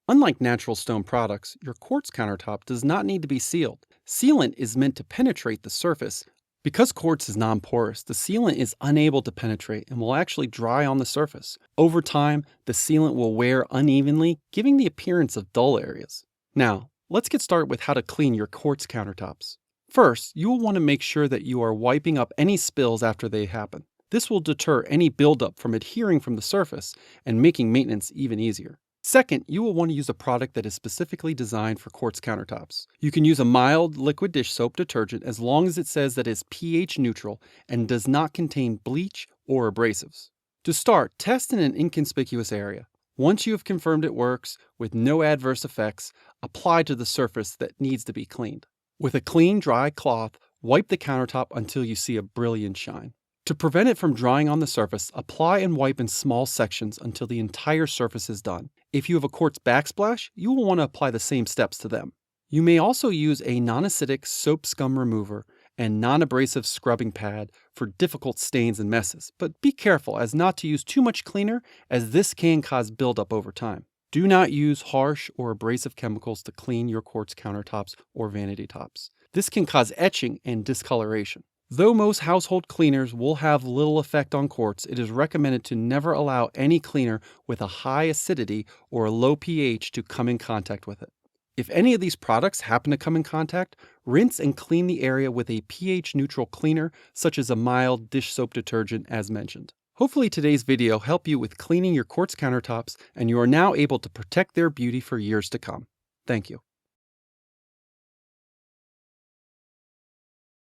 Unlike natural stone products, your quartz countertop does not need to be sealed. Sealant is meant to penetrate the surface. Because quartz is non-porous, the sealant is unable to penetrate and will actually dry on the surface. Over time, the sealant will wear unevenly, giving the appearance of dull areas. Now, let's get started with how to clean your quartz countertops. First, you will want to make sure that you are wiping up any spills after they happen. This will deter any buildup from adhering from the surface and making maintenance even easier. Second, you will want to use a product that is specifically designed for quartz countertops. You can use a mild liquid dish soap detergent as long as it says that it is pH neutral and does not contain bleach or abrasives. To start, test in an inconspicuous area. Once you have confirmed it works with no adverse effects, apply to the surface that needs to be cleaned. With a clean, dry cloth, wipe the countertop until you see a brilliant shine. To prevent it from drying on the surface, apply and wipe in small sections until the entire surface is done. If you have a quartz backsplash, you will want to apply the same steps to them. You may also use a non-acidic soap scum remover and non-abrasive scrubbing pad for difficult stains and messes, but be careful as not to use too much cleaner, as this can cause buildup over time. Do not use harsh or abrasive chemicals to clean your quartz countertops or vanity tops. This can cause etching and discoloration. Though most household cleaners will have little effect on quartz, it is recommended to never allow any cleaner with a high acidity or a low pH to come in contact with it. If any of these products happen to come in contact, rinse and clean the area with a pH neutral cleaner, such as a mild dish soap detergent as mentioned. Hopefully today's video helped you with cleaning your quartz countertops and you are now able to protect their beauty for years to come. Thank you.